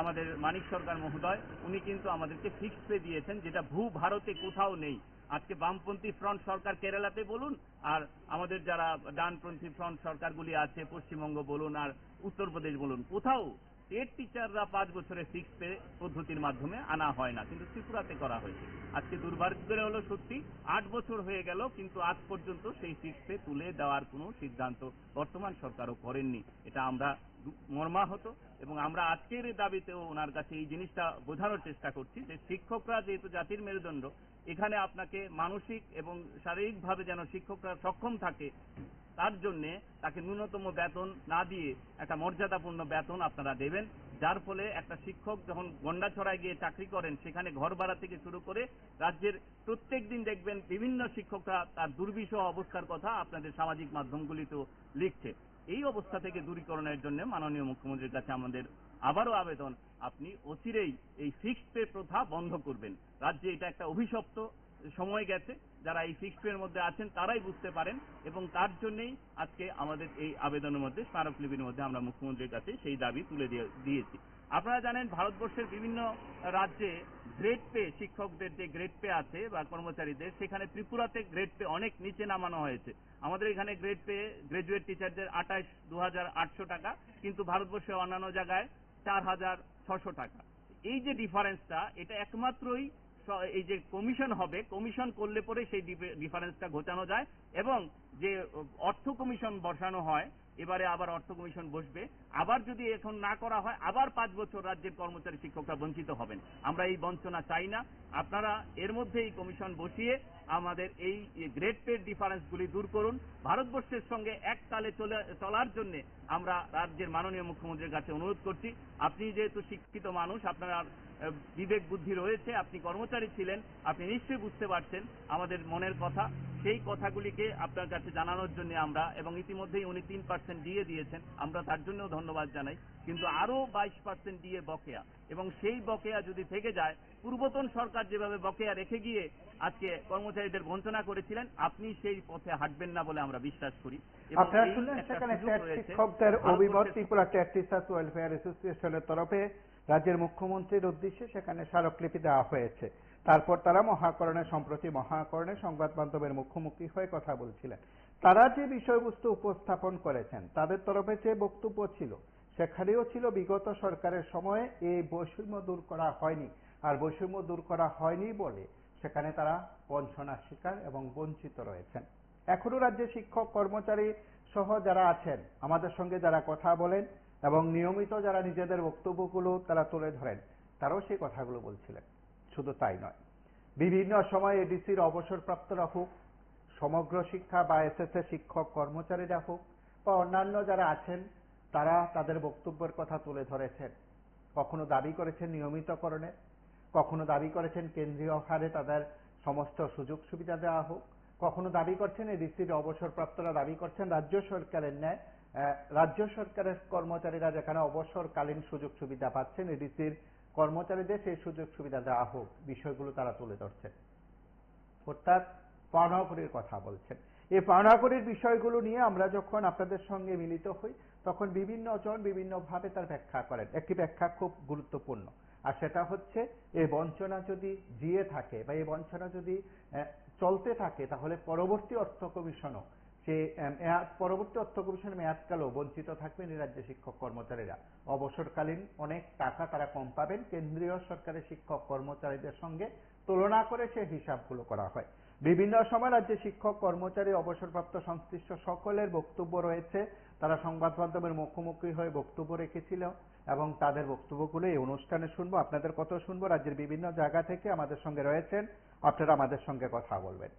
আমাদের মানিক সরকার মহোদয়, উনি কিন্তু আমাদেরকে ফিক্সড পে দিয়েছেন, যেটা ভারতে কোথাও নেই। আজকে বামপন্থী ফ্রন্ট সরকার কেরালাতে বলুন, আর আমাদের যারা ডানপন্থী ফ্রন্ট সরকারগুলি আছে পশ্চিমবঙ্গ বলুন আর উত্তরপ্রদেশ বলুন, কোথাও টেট টিচাররা 5 বছরের ফিক্সড পে পদ্ধতির মাধ্যমে আনা হয় না, কিন্তু ত্রিপুরাতে করা হয়েছে। আজকে দুর্ভাগ্যের হলো সত্যি 8 বছর হয়ে গেল, কিন্তু আজ পর্যন্ত সেই ফিক্সড পে তুলে দেওয়ার কোনো সিদ্ধান্ত বর্তমান সরকারও করেননি। এটা আমরা মর্মাহত, এবং আমরা আজকের এই দাবিতেও ওনার কাছে এই জিনিসটা বোঝানোর চেষ্টা করছি যে শিক্ষকরা যেহেতু জাতির মেরুদণ্ড, এখানে আপনাকে মানসিক এবং শারীরিকভাবে যেন শিক্ষকরা সক্ষম থাকে, তার জন্য তাকে ন্যূনতম বেতন না দিয়ে একটা মর্যাদাপূর্ণ বেতন আপনারা দেবেন, যার ফলে একটা শিক্ষক যখন গন্ডাছড়ায় গিয়ে চাকরি করেন, সেখানে ঘর ভাড়া থেকে শুরু করে রাজ্যের প্রত্যেক দিন দেখবেন বিভিন্ন শিক্ষকরা তার দুর্বিষহ অবস্থার কথা আপনাদের সামাজিক মাধ্যমগুলিতেও লিখছে। এই অবস্থা থেকে দূরীকরণের জন্য মাননীয় মুখ্যমন্ত্রীর কাছে আমাদের আবারও আবেদন, আপনি অচিরেই এই ফিক্সড পে প্রথা বন্ধ করবেন। রাজ্যে এটা একটা অভিশপ্ত সময় গেছে, যারা এই ফিক্সড পের মধ্যে আছেন তারাই বুঝতে পারেন, এবং তার জন্যই আজকে আমাদের এই আবেদনের মধ্যে, স্মারকলিপির মধ্যে আমরা মুখ্যমন্ত্রীর কাছে সেই দাবি তুলে দিয়েছি। আপনারা জানেন ভারতবর্ষের বিভিন্ন রাজ্যে গ্রেড পে, শিক্ষকদের যে গ্রেড পে আছে বা কর্মচারীদের, সেখানে ত্রিপুরাতে গ্রেড পে অনেক নিচে নামানো হয়েছে। আমাদের এখানে গ্রেড পে গ্রাজুয়েট টিচারদের 28,2,800 টাকা, কিন্তু ভারতবর্ষের অন্যান্য জায়গায় 4,600 টাকা। এই যে ডিফারেন্সটা, এটা একমাত্রই এই যে কমিশন হবে, কমিশন করলে পরে সেই ডিফারেন্সটা ঘোচানো যায়, এবং যে অর্থ কমিশন বসানো হয়, এবারে আবার অর্থ কমিশন বসবে, আবার যদি এখন না করা হয় আবার 5 বছর রাজ্যের কর্মচারী শিক্ষকরা বঞ্চিত হবেন। আমরা এই বঞ্চনা চাই না। আপনারা এর মধ্যে এই কমিশন বসিয়ে আমাদের এই গ্রেড পে ডিফারেন্সগুলি দূর করুন। ভারতবর্ষের সঙ্গে এক তালে চলার জন্য আমরা রাজ্যের মাননীয় মুখ্যমন্ত্রীর কাছে অনুরোধ করছি, আপনি যেহেতু শিক্ষিত মানুষ, আপনার বিবেক বুদ্ধি রয়েছে, আপনি কর্মচারী ছিলেন, আপনি নিশ্চয়ই বুঝতে পারছেন আমাদের মনের কথা। সেই কথাগুলিকে আপনার কাছে জানানোর জন্য আমরা, এবং ইতিমধ্যেই উনি 3% দিয়ে দিয়েছেন, আমরা তার জন্যও ধন্যবাদ জানাই, কিন্তু আরো 22% দিয়ে বকেয়া, এবং সেই বকেয়া যদি থেকে যায়, পূর্বতন সরকার যেভাবে বকেয়া রেখে গিয়ে আজকে কর্মচারীদের বঞ্চনা করেছিলেন, আপনি সেই পথে হাঁটবেন না বলে আমরা বিশ্বাস করি। আপনারা শুনলেন সেখানে শিক্ষকদের অভিমত ত্রিপুরা টেট টিচার্স ওয়েলফেয়ার অ্যাসোসিয়েশনের তরফে রাজ্যের মুখ্যমন্ত্রীর উদ্দেশ্যে সেখানে স্মারকলিপি দেওয়া হয়েছে। তারপর তারা সম্প্রতি মহাকরণে সংবাদ মাধ্যমের মুখোমুখি হয়ে কথা বলছিলেন। তারা যে বিষয়বস্তু উপস্থাপন করেছেন, তাদের তরফে যে বক্তব্য ছিল, সেখানেও ছিল বিগত সরকারের সময়ে এই বৈষম্য দূর করা হয়নি, আর বৈষম্য দূর করা হয়নি বলে সেখানে তারা বঞ্চনার শিকার এবং বঞ্চিত রয়েছেন। এখনো রাজ্যে শিক্ষক কর্মচারী সহ যারা আছেন, আমাদের সঙ্গে যারা কথা বলেন এবং নিয়মিত যারা নিজেদের বক্তব্যগুলো তারা তুলে ধরেন, তারাও সেই কথাগুলো বলছিলেন। শুধু তাই নয়, বিভিন্ন সময় এডিসির অবসরপ্রাপ্তরা হোক, সমগ্র শিক্ষা বা এসএসএ শিক্ষক কর্মচারীরা হোক, বা অন্যান্য যারা আছেন, তারা তাদের বক্তব্যের কথা তুলে ধরেছেন। কখনো দাবি করেছেন নিয়মিতকরণের, কখনো দাবি করেছেন কেন্দ্রীয় হারে তাদের সমস্ত সুযোগ সুবিধা দেওয়া হোক, কখনো দাবি করছেন এডিসির অবসরপ্রাপ্তরা দাবি করছেন রাজ্য সরকারের ন্যায় রাজ্য সরকারের কর্মচারীরা যেখানে অবসরকালীন সুযোগ সুবিধা পাচ্ছেন, এডিসির কর্মচারীদের সেই সুযোগ সুবিধা দেওয়া হোক, বিষয়গুলো তারা তুলে ধরছেন। অর্থাৎ পাওনাকড়ির কথা বলছেন। এই পাওনাকড়ির বিষয়গুলো নিয়ে আমরা যখন আপনাদের সঙ্গে মিলিত হই, তখন বিভিন্ন জন বিভিন্নভাবে তার ব্যাখ্যা করেন। একটি ব্যাখ্যা খুব গুরুত্বপূর্ণ, আর সেটা হচ্ছে এই বঞ্চনা যদি জিয়ে থাকে বা এই বঞ্চনা যদি চলতে থাকে, তাহলে পরবর্তী অর্থ কমিশনও পরবর্তী অর্থ কমিশনের মেয়াদকালেও বঞ্চিত থাকবেন এই রাজ্যের শিক্ষক কর্মচারীরা। অবসরকালীন অনেক টাকা তারা কম পাবেন, কেন্দ্রীয় সরকারের শিক্ষক কর্মচারীদের সঙ্গে তুলনা করে সেই হিসাবগুলো করা হয়। বিভিন্ন সময় রাজ্যে শিক্ষক কর্মচারী অবসরপ্রাপ্ত সংশ্লিষ্ট সকলের বক্তব্য রয়েছে, তারা সংবাদ মাধ্যমের মুখোমুখি হয়ে বক্তব্য রেখেছিল, এবং তাদের বক্তব্যগুলো এই অনুষ্ঠানে শুনবো। আপনাদের কথা শুনবো। রাজ্যের বিভিন্ন জায়গা থেকে আমাদের সঙ্গে রয়েছেন, আপনারা আমাদের সঙ্গে কথা বলবেন।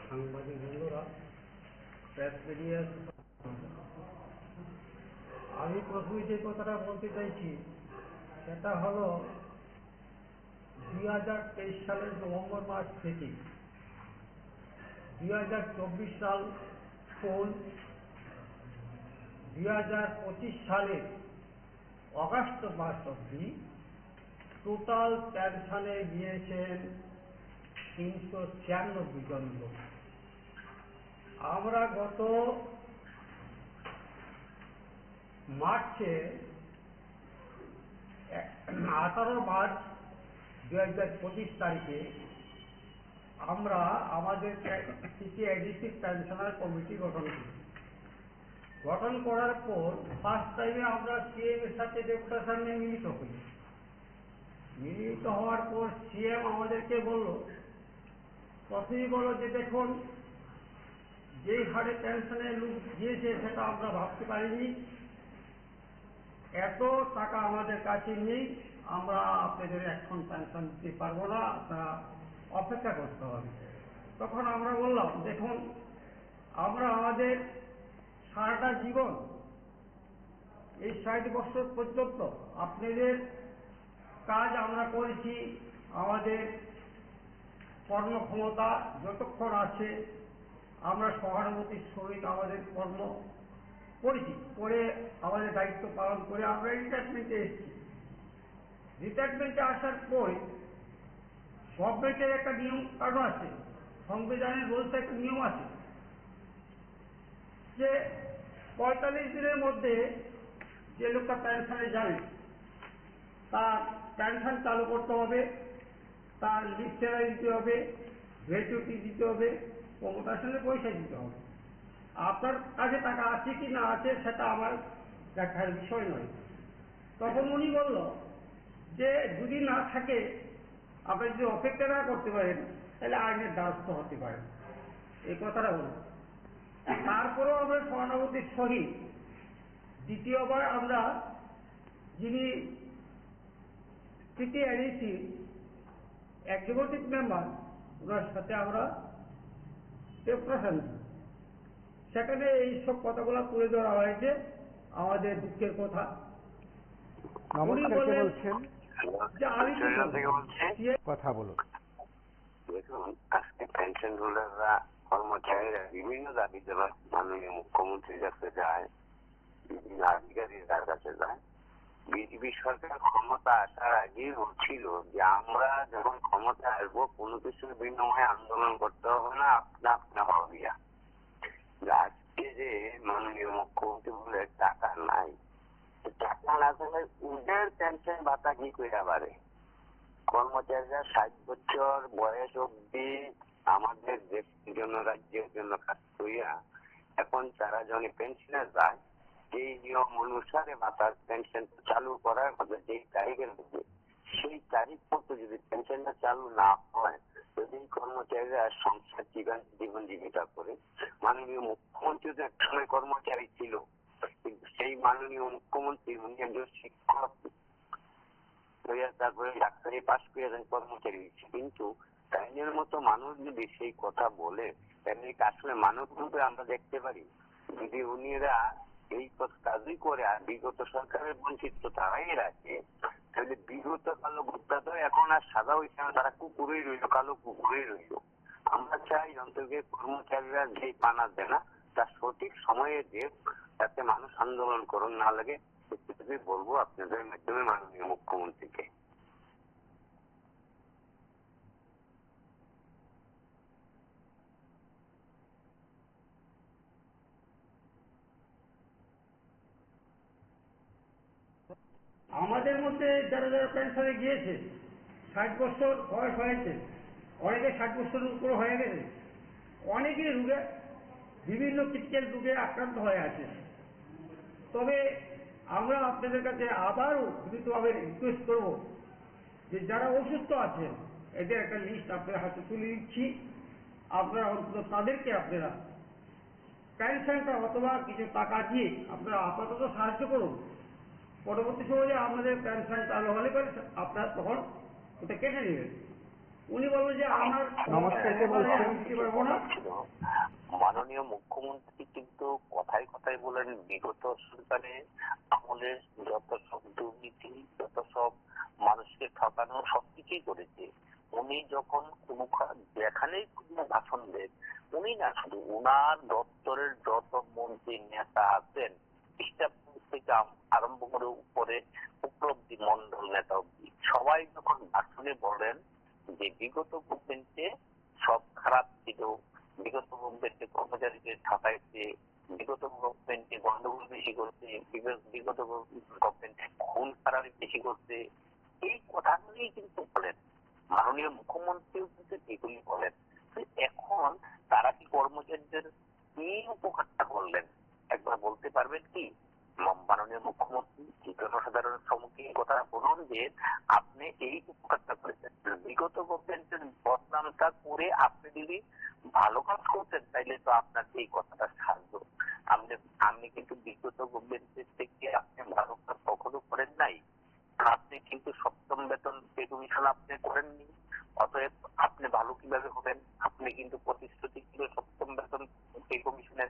সাংবাদিক বন্ধুরা, প্রেস মিডিয়া, আমি প্রথমে যে কথাটা বলতে চাইছি সেটা হলো 2023 সালের নভেম্বর মাস থেকে 2024 সাল স্কুল, 2025 সালের অগাস্ট মাস অবধি টোটাল পেনশনে গিয়েছেন 396 জন লোক। আমরা গত মার্চে 18 মার্চ 2025 তারিখে আমরা আমাদের এডিসি পেনশনার কমিটি গঠন করি। গঠন করার পর ফার্স্ট টাইমে আমরা সিএম এর সাথে ডেপুটেশন নিয়ে মিলিত হই। মিলিত হওয়ার পর সিএম আমাদেরকে প্রথমেই বলল যে দেখুন, যেই হারে পেনশনে লোক দিয়েছে সেটা আমরা ভাবতে পারিনি, এত টাকা আমাদের কাছে নেই, আমরা আপনাদের এখন পেনশন দিতে পারবো না, আপনারা অপেক্ষা করতে হবে। তখন আমরা বললাম দেখুন, আমরা আমাদের সারাটা জীবন এই 60 বছর পর্যন্ত আপনাদের কাজ আমরা করেছি, আমাদের কর্মক্ষমতা যতক্ষণ আছে আমরা সহানুভূতির সহিত আমাদের কর্ম করেছি, করে আমাদের দায়িত্ব পালন করে আমরা রিটায়ারমেন্টে এসেছি। রিটায়ারমেন্টে আসার পরে গভর্নমেন্টের একটা নিয়ম কানুন আছে, সংবিধানের বলতে একটা নিয়ম আছে যে 45 দিনের মধ্যে যে লোকটা পেনশনে যাবে তার পেনশন চালু করতে হবে, তার লিভ স্যালারি দিতে হবে, গ্র্যাচুইটি দিতে হবে, প্রমোশনের পয়সা দিতে হবে। আপনার কাছে টাকা আছে কি না আছে সেটা আমার দেখার বিষয় নয়। তখন উনি বলল যে যদি না থাকে, আপনি যদি অপেক্ষা না করতে পারেন তাহলে আইনের দ্বারস্থ হতে পারেন, এই কথাটা বলল। তারপরেও আমরা সহানুভূতির সহিত দ্বিতীয়বার আমরা যিনি সিটিআইডিসি এক্সিকিউটিভ মেম্বার ওনার সাথে আমরা ডেপুটেশন দিই। সেখানে এইসব কথাগুলো তুলে ধরা হয়েছে, আমাদের দুঃখের কথা। উনি নমস্কার, কে বললেন বলছেন? যে আমি কি জয়রাম থেকে বলবো? বলছি। কথা বলুন। দেখুন, আজকে পেনশন হোল্ডাররা, কর্মচারীরা বিভিন্ন দাবি দেওয়া মাননীয় মুখ্যমন্ত্রীর কাছে যায়, বিভিন্ন আধিকারিকদের কাছে যায়। বিজেপি সরকার ক্ষমতা আসার আগেই বলছিল যে আমরা যখন ক্ষমতা আসবো কোনো কিছুর বিনিময়ে আন্দোলন করতে হবে না, আপনা আপনা হবে। আজকে যে মাননীয় মুখ্যমন্ত্রী বলে টাকা নাই, টাকা না থাকলে ওদের পেনশন ভাতা কি করে পারে? কর্মচারীরা 60 বছর বয়স অব্দি আমাদের দেশের জন্য, রাজ্যের জন্য কাজ করিয়া এখন তারা যখন পেনশনে যায়, এই নিয়ম অনুসারে ভাতার পেনশন চালু করার কথা যেই তারিখের মধ্যে, সেই তারিখ মতো যদি পেনশনটা চালু না হয়, যদি কর্মচারীরা সংসার জীবন জীবিকা করে। মাননীয় মুখ্যমন্ত্রী তো এক সময় কর্মচারী ছিল, কিন্তু সেই মাননীয় মুখ্যমন্ত্রী উনি একজন শিক্ষক, তারপরে ডাক্তারি পাশ করে কর্মচারী হয়েছে। কিন্তু তাইনের মতো মানুষ যদি সেই কথা বলে, তাহলে আসলে মানুষ রূপে আমরা দেখতে পারি। যদি উনিরা এই কাজই করে আর বিগত সরকারের বঞ্চিত তারাই রাখে, তাহলে বিগত কালো ভোক্তা তো এখন আর সাদা হয়েছে না, তারা কুকুরেই রইল, কালো কুকুরেই রইল। আমরা চাই অন্তত কর্মচারীরা যে পানা দেয় না তার সঠিক সময়ে যে, যাতে মানুষ আন্দোলন করুন না লাগে, বলবো আপনাদের মাধ্যমে মাননীয় মুখ্যমন্ত্রীকে। আমাদের মধ্যে যারা যারা পেনশনে গিয়েছে, 60 বছর বয়স হয়েছে, অনেকে 60 বছরের উপর হয়ে গেছে, অনেকে রোগে, বিভিন্ন ক্রিটিক্যাল রোগে আক্রান্ত হয়ে আছে। তবে আমরা আপনাদের কাছে আবারও দ্রুতভাবে রিকোয়েস্ট করব যে যারা অসুস্থ আছেন এদের একটা লিস্ট আপনার হাতে তুলে দিচ্ছি, আপনারা অন্তত তাদেরকে আপনারা পেনশনটা অথবা কিছু টাকা দিয়ে আপনারা আপাতত সাহায্য করুন। পরবর্তী সময়ে আমাদের পেনশন চালু হলে পরে আপনারা তখন ওটা কেটে নেবেন। উনি বলবেন যে আমার নমস্কার, কে বলছেন? দিতে পারবো না। মাননীয় মুখ্যমন্ত্রী কিন্তু কথায় কথায় বলেন বিগত সরকারে আমলে যত সব দুর্নীতি, যত সব মানুষকে ঠকানো সবকিছুই করেছে। উনি যখন যেখানেই কোনো ভাষণ দেন, উনি না শুধু উনার দপ্তরের যত মন্ত্রী নেতা আছেন, থেকে আরম্ভ করে উপরে উপলব্ধি মন্ডল নেতা অব্দি সবাই যখন ভাষণে বলেন যে বিগত গভর্নমেন্টে সব খারাপ ছিল, বিগত গভর্নমেন্টে কর্মচারীদের ঠকাইছে, বিগত গভর্নমেন্টে গন্ডগোল বেশি করছে, বিগত গভর্নমেন্টে খুন খারাপ বেশি করছে, এই কথাগুলি কিন্তু বলেন। মাননীয় মুখ্যমন্ত্রীও কিন্তু এগুলি বলেন। এখন তারা কি কর্মচারীদের কি উপকারটা করলেন একবার বলতে পারবেন কি মাননীয় মুখ্যমন্ত্রী জনসাধারণের সম্মুখে কথা বলুন যে আপনি এই উপকারটা করেছেন। বিগত গভর্নমেন্টের বদনামটা করে আপনি যদি ভালো কাজ করতেন তাইলে তো আপনার এই কথাটা সাহায্য। আপনি কিন্তু বিগত গভর্নমেন্টের থেকে আপনি ভালো কাজ কখনো করেন নাই। আপনি কিন্তু সপ্তম বেতন পে কমিশন আপনি করেননি, অতএব আপনি ভালো কিভাবে হবেন? আপনি কিন্তু প্রতিশ্রুতি ছিল সপ্তম বেতন পে কমিশনের,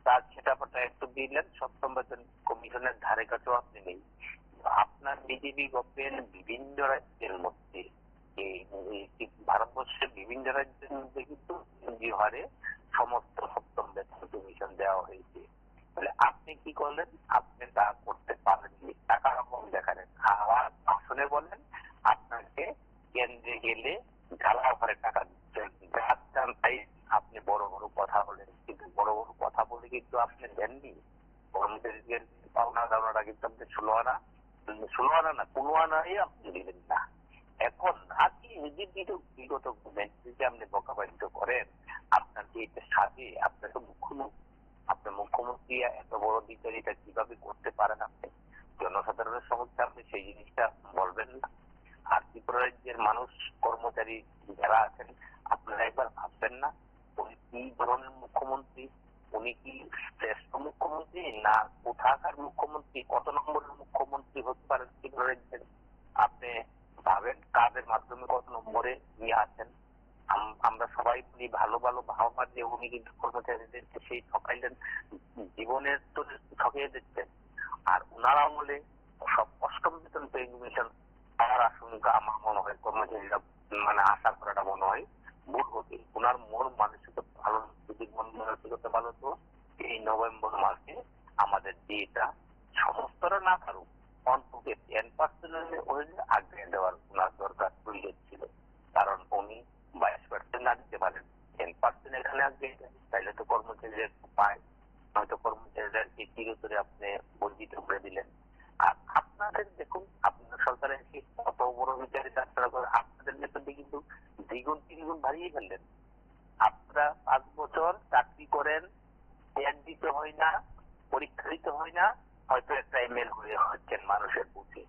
তার সেটা একটু দিলেন, সপ্তম বেতন কমিশনের ধারে কাছেও আপনি নেই। আপনার বিজেপি গভর্নমেন্ট বিভিন্ন রাজ্যের মধ্যে ভারতবর্ষের বিভিন্ন রাজ্যের মধ্যে কিন্তু হারে সমস্ত সপ্তম বেতন কমিশন দেওয়া হয়েছে। তাহলে আপনি কি করলেন? আপনি তা করতে পারেননি, টাকা রকম দেখালেন। আবার আসলে বলেন আপনাকে কেন্দ্রে গেলে ঝালা ঘরে টাকা দিচ্ছেন, তাই আপনি বড় বড় কথা বলেন, কিন্তু বড় বড় কথা বলে কিন্তু আপনি দেননি। কর্মচারীদের পাওনা দাওনাটা কিন্তু আপনি 16 আনা না 15 আনাই আপনি দিলেন না। এখন আপনি নিজের বিগত গভর্নমেন্টকে আপনি বকাবাদ্য করেন, আপনার কি এটা সাজে? আপনার তো মুখ্যমন্ত্রী, আপনার মুখ্যমন্ত্রী এত বড় বিচারিতা কিভাবে করতে পারেন? আপনি জনসাধারণের সমস্যা আপনি সেই জিনিসটা বলবেন না। আর ত্রিপুরা রাজ্যের মানুষ কর্মচারী যারা আছেন আপনারা একবার ভাববেন না উনি কি ধরনের মুখ্যমন্ত্রী? উনি কি শ্রেষ্ঠ মুখ্যমন্ত্রী না কোথাকার মুখ্যমন্ত্রী? কত নম্বরের মুখ্যমন্ত্রী হতে পারেন ত্রিপুরা রাজ্যের? আপনি ভাবেন কাজের মাধ্যমে কত নম্বরে নিয়ে আছেন। আমরা সবাই ভালো ভালো ভাবনা যে উনি কিন্তু কর্মচারীদেরকে সেই ঠকাইলেন, জীবনের তো ঠকিয়ে দিচ্ছেন। আর ওনার আমলে সব অষ্টম বেতন পে কমিশন তার আশঙ্কা আমার মনে হয় কর্মচারীরা আশা করাটা মনে হয় ভুল হতে। ওনার মন মানসিকতা ভালো, যদি মন মানসিকতা ভালো তো এই নভেম্বর মাসে আমাদের ডিএটা সমস্তরা না পারুক অন্তত 10% আগে দেওয়ার ওনার দরকার প্রয়োজন ছিল। কারণ উনি 22% না দিতে পারেন, 10% এখানে আগে তাইলে তো কর্মচারীদের পায়, হয়তো কর্মচারীরা চিরতরে আপনি বঞ্চিত করে দিলেন। আর আপনাদের দেখুন আপনার সরকারের কত বড় বিচারিতা আপনাদের নেতৃত্বে কিন্তু দ্বিগুণ তিনগুণ বাড়িয়ে ফেললেন। আপনারা 5 বছর চাকরি করেন, ট্যাক্স দিতে হয় না, পরীক্ষা দিতে হয় না, হয়তো একটা এমএল হয়ে হচ্ছেন মানুষের বুঝে।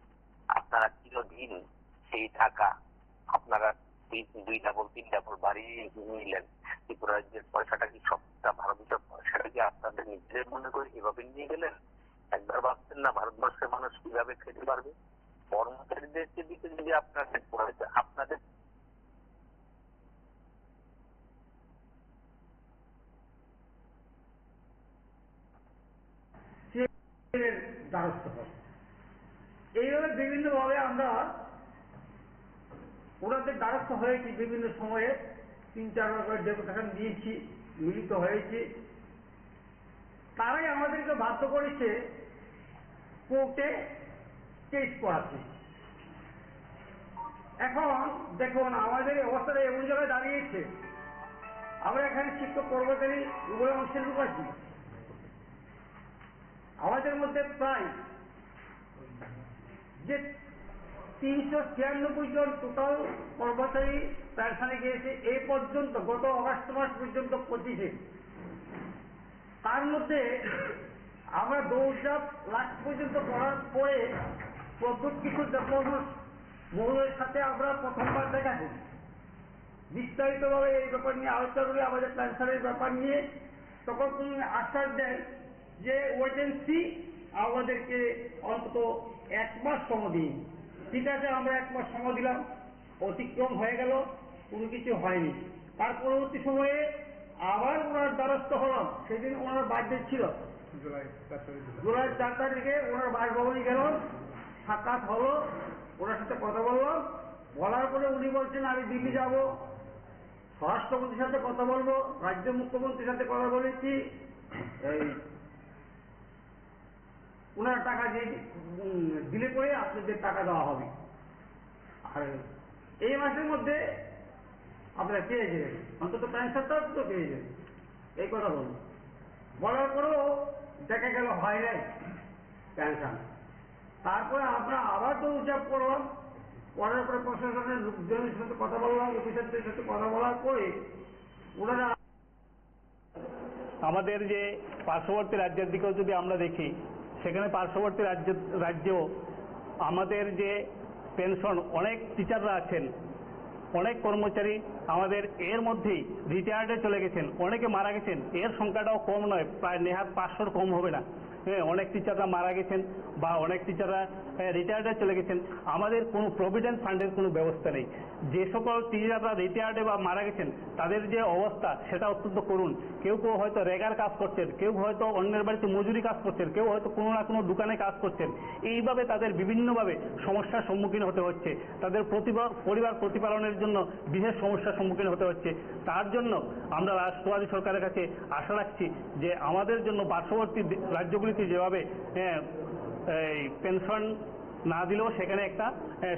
আপনারা চিরদিন সেই টাকা আপনারা 2 ডাবল 3 ডাবল বাড়িয়ে নিলেন। ত্রিপুরা রাজ্যের পয়সাটা কি সবটা ভারতের পয়সাটা কি আপনাদের নিজেদের মনে করে এভাবে নিয়ে গেলেন? একবার ভাবছেন না ভারতবর্ষের মানুষ কিভাবে খেতে পারবে? কর্মচারীদের দিকে যদি আপনাদের আপনাদের দ্বারস্থ হয়। এইভাবে বিভিন্নভাবে আমরা ওনাদের দ্বারস্থ হয়েছি, বিভিন্ন সময়ে 3-4 বার করে ডেপুটেশন দিয়েছি, মিলিত হয়েছি। তারাই আমাদেরকে বাধ্য করেছে কোর্টে কেস করাতে। এখন দেখুন আমাদের অবস্থাটা এমন জায়গায় দাঁড়িয়েছে, আমরা এখানে শিক্ষক কর্মচারী উভয় অংশের লোক আছি। আমাদের মধ্যে প্রায় যে 396 জন টোটাল কর্মচারী পেনশনে গিয়েছে এই পর্যন্ত, গত অগাস্ট মাস পর্যন্ত 25-এ। তার মধ্যে আমরা দৌড়ঝাঁপ লাস্ট পর্যন্ত করার পরে প্রদ্যুৎ কিশোর দেববর্মা মহোদয়ের সাথে আমরা প্রথমবার দেখা করি, বিস্তারিতভাবে এই ব্যাপার নিয়ে আলোচনা করি, আমাদের পেনশনের ব্যাপার নিয়ে। তখন তিনি আশ্বাস দেন যে ওয়েট এন্ড সি, আমাদেরকে অন্তত 1 মাস সময় দিন। ঠিক আছে, আমরা 1 মাস সময় দিলাম, অতিক্রম হয়ে গেল, কোনো কিছু হয়নি। তার পরবর্তী সময়ে আবার ওনার দ্বারস্থ হলাম, সেদিন ওনার বার্থডে ছিল, জুলাই 4 তারিখে ওনার বাসভবনে গেলাম, সাক্ষাৎ হলো, ওনার সাথে কথা বললাম। বলার পরে উনি বলছেন আমি দিল্লি যাব, স্বরাষ্ট্রমন্ত্রীর সাথে কথা বলবো, রাজ্য মুখ্যমন্ত্রীর সাথে কথা বলেছি, এই ওনারা টাকা দিলে পরে আপনাদের টাকা দেওয়া হবে। আর এই মাসের মধ্যে আপনারা পেয়ে যাবেন, অন্তত পেনশনটা তো পেয়ে যাবেন, এই কথা বলুন। বলার পরেও দেখা গেল হয় নাই পেনশন। তারপরে আমরা আবার তো উৎযাপ করলাম, করার পরে প্রশাসনের লোকজনের সাথে কথা বললাম, অফিসারদের সাথে কথা বলার পরে ওনারা আমাদের যে পার্শ্ববর্তী রাজ্যের দিকেও যদি আমরা দেখি, সেখানে পার্শ্ববর্তী রাজ্যেও আমাদের যে পেনশন, অনেক টিচাররা আছেন, অনেক কর্মচারী আমাদের এর মধ্যেই রিটায়ার্ডে চলে গেছেন, অনেকে মারা গেছেন। এর সংখ্যাটাও কম নয়, প্রায় নেহাত 500-র কম হবে না। হ্যাঁ, অনেক টিচাররা মারা গেছেন বা অনেক টিচাররা রিটায়ার্ডে চলে গেছেন। আমাদের কোনো প্রভিডেন্ট ফান্ডের কোনো ব্যবস্থা নেই। যে সকল টিচাররা রিটায়ার্ডে বা মারা গেছেন তাদের যে অবস্থা সেটা অত্যন্ত করুণ। কেউ কেউ হয়তো রেগার কাজ করছেন, কেউ হয়তো অন্যের বাড়িতে মজুরি কাজ করছেন, কেউ হয়তো কোনো না কোনো দোকানে কাজ করছেন। এইভাবে তাদের বিভিন্নভাবে সমস্যার সম্মুখীন হতে হচ্ছে। তাদের পরিবার প্রতিপালনের জন্য বিশেষ সমস্যার সম্মুখীন হতে হচ্ছে। তার জন্য আমরা রাষ্ট্রবাদী সরকারের কাছে আশা রাখছি যে আমাদের জন্য পার্শ্ববর্তী রাজ্যগুলিতে যেভাবে এই পেনশন না দিলেও সেখানে একটা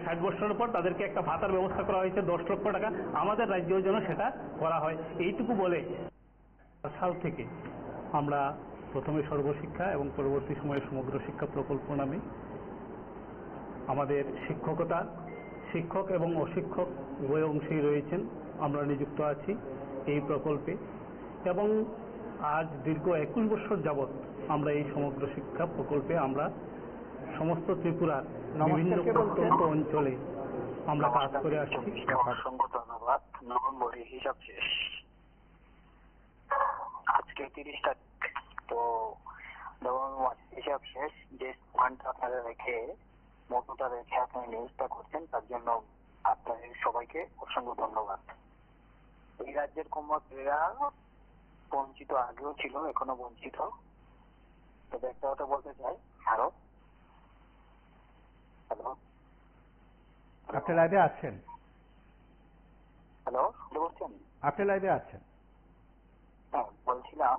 60 বছরের পর তাদেরকে একটা ভাতার ব্যবস্থা করা হয়েছে 10 লক্ষ টাকা, আমাদের রাজ্যের জন্য সেটা করা হয়। এইটুকু বলে সাল থেকে আমরা প্রথমে সর্বশিক্ষা এবং পরবর্তী সময়ে সমগ্র শিক্ষা প্রকল্প নামে আমাদের শিক্ষক এবং অশিক্ষক উভয় অংশেই রয়েছেন, আমরা নিযুক্ত আছি এই প্রকল্পে। এবং আজ দীর্ঘ 21 বছর যাবৎ আমরা এই সমগ্র শিক্ষা প্রকল্পে আমরা সমস্ত ত্রিপুরার বিভিন্ন প্রত্যন্ত অঞ্চলে আমরা কাজ করে আসছি। অসংখ্য ধন্যবাদ। নভেম্বরের হিসাব শেষ, আজকে 30 তারিখ, তো নভেম্বর মাসের হিসাব শেষ। যে স্থানটা আপনারা রেখে মতটা রেখে আপনি নিউজটা করছেন, তার জন্য আপনাদের সবাইকে অসংখ্য ধন্যবাদ। এই রাজ্যের কর্মচারীরা বঞ্চিত আগেও ছিল, এখনো বঞ্চিত। তবে একটা কথা বলতে চাই, হ্যালো, আপনি লাইভে আছেন? হ্যালো, শুনতে পাচ্ছেন? আপনি লাইভে আছেন? হ্যাঁ, বলছিলাম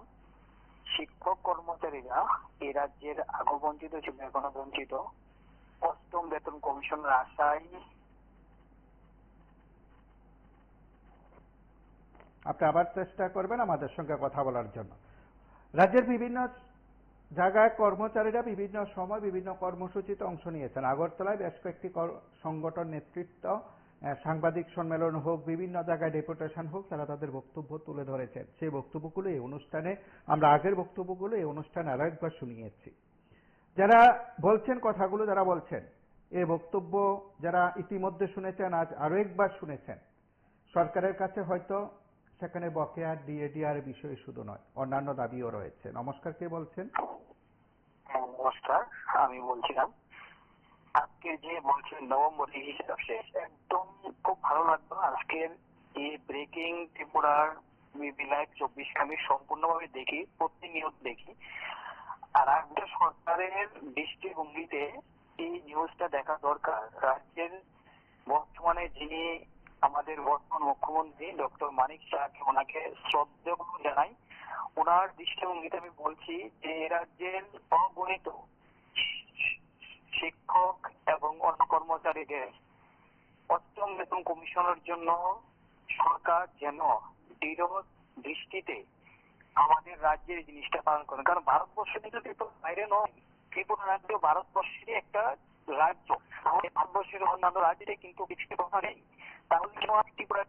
শিক্ষক কর্মচারীরা এই রাজ্যের আগেও বঞ্চিত ছিল, এখনো বঞ্চিত। 8ম বেতন কমিশনের আশায় আপনি আবার চেষ্টা করবেন আমাদের সঙ্গে কথা বলার জন্য। রাজ্যের বিভিন্ন জায়গায় কর্মচারীরা বিভিন্ন সময় বিভিন্ন কর্মসূচিতে অংশ নিয়েছেন। আগরতলায় বেশ কয়েকটি সংগঠন নেতৃত্ব, সাংবাদিক সম্মেলন হোক, বিভিন্ন জায়গায় ডেপুটেশন হোক, তারা তাদের বক্তব্য তুলে ধরেছেন। সেই বক্তব্যগুলো এই অনুষ্ঠানে, আমরা আগের বক্তব্যগুলো এই অনুষ্ঠানে আরো একবার শুনিয়েছি। যারা বলছেন কথাগুলো, যারা বলছেন এই বক্তব্য, যারা ইতিমধ্যে শুনেছেন, আজ আরো একবার শুনেছেন, সরকারের কাছে হয়তো সেখানে বকেয়া ডিএডিআর বিষয় শুধু নয়, অন্যান্য দাবিও রয়েছে। নমস্কার, কে বলছেন? নমস্কার, আমি বলছিলাম আজকে যে বলছেন নভেম্বরের হিসাব শেষ, একদম খুব ভালো লাগলো আজকের এই ব্রেকিং ত্রিপুরার বিবি লাইভ 24 আমি সম্পূর্ণভাবে দেখি, প্রতিনিয়ত দেখি। আর রাজ্য সরকারের দৃষ্টিভঙ্গিতে এই নিউজটা দেখা দরকার। রাজ্যের বর্তমানে যিনি আমাদের বর্তমান মুখ্যমন্ত্রী ডক্টর মানিক শাহকে, ওনাকে শ্রদ্ধা জানাই। ওনার দৃষ্টিভঙ্গিতে আমি বলছি যে রাজ্যের অগণিত শিক্ষক এবং অন্য কর্মচারীদের 8ম বেতন কমিশনের জন্য সরকার যেন দৃঢ় দৃষ্টিতে আমাদের রাজ্যের জিনিসটা পালন করেন। কারণ ভারতবর্ষ কিন্তু ত্রিপুরা বাইরে নয়, ত্রিপুরা রাজ্য ভারতবর্ষেরই একটা রাজ্য। ভারতবর্ষের অন্যান্য রাজ্যে কিন্তু কিছু কথা নেই। তাহলে ত্রিপুরা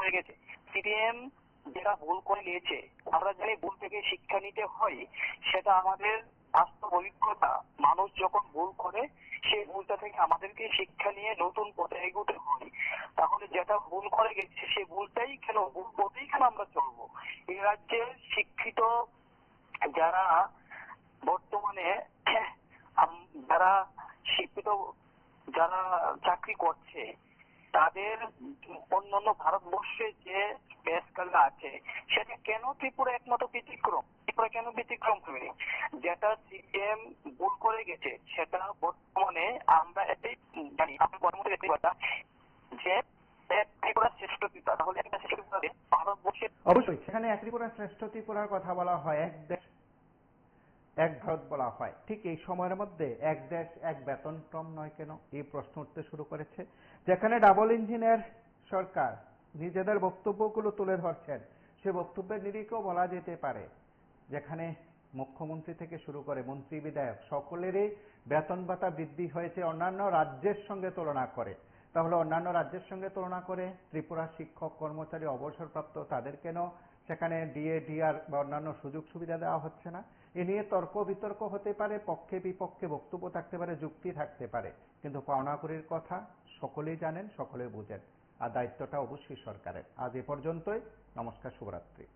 হয়ে গেছে। সিপিএম যারা ভুল করে গিয়েছে, আমরা জানি ভুল থেকে শিক্ষা নিতে হয়, সেটা আমাদের বাস্তব অভিজ্ঞতা। মানুষ যখন ভুল করে, সেই ভুলটা থেকে আমাদেরকে শিক্ষা নিয়ে নতুন পথে এগোতে হয়। তাহলে যেটা ভুল করে গেছে সেই ভুলটাই কেন, ভুল পথেই কেন আমরা চলবো? এই রাজ্যের শিক্ষিত যারা বর্তমানে যারা শিক্ষিত যারা চাকরি করছে, তাদের অন্যান্য ভারতবর্ষে যে পে স্কেলটা আছে, সেটা কেন ত্রিপুরা একমাত্র ব্যতিক্রম? ত্রিপুরা কেন ব্যতিক্রম হবে? যেটা সিপিএম ভুল করে গেছে, সেটা বর্তমানে আমরা এটাই জানি, আমরা কর্মচারী একটি কথা যে ত্রিপুরা শ্রেষ্ঠ ত্রিপুরা। তাহলে একটা শ্রেষ্ঠ ত্রিপুরা ভারতবর্ষের অবশ্যই সেখানে এক ত্রিপুরা শ্রেষ্ঠ ত্রিপুরার কথা বলা হয়, এক দেশ এক ভারত বলা হয়। ঠিক এই সময়ের মধ্যে এক দেশ এক বেতনক্রম নয় কেন, এই প্রশ্ন উঠতে শুরু করেছে। যেখানে ডাবল ইঞ্জিনের সরকার নিজেদের বক্তব্যগুলো তুলে ধরছেন, সে বক্তব্যের নিরিখেও বলা যেতে পারে যেখানে মুখ্যমন্ত্রী থেকে শুরু করে মন্ত্রী বিধায়ক সকলেরই বেতন ভাতা বৃদ্ধি হয়েছে অন্যান্য রাজ্যের সঙ্গে তুলনা করে। তাহলে অন্যান্য রাজ্যের সঙ্গে তুলনা করে ত্রিপুরা শিক্ষক কর্মচারী অবসরপ্রাপ্ত তাদের কেন সেখানে ডিএ ডিআর বা অন্যান্য সুযোগ সুবিধা দেওয়া হচ্ছে না। এ নিয়ে তর্ক বিতর্ক হতে পারে, পক্ষে বিপক্ষে বক্তব্য থাকতে পারে, যুক্তি থাকতে পারে, কিন্তু পাওনাকুড়ির কথা সকলেই জানেন, সকলে বুঝেন, আর দায়িত্বটা অবশ্যই সরকারের। আজ এ পর্যন্তই। নমস্কার, শুভরাত্রি।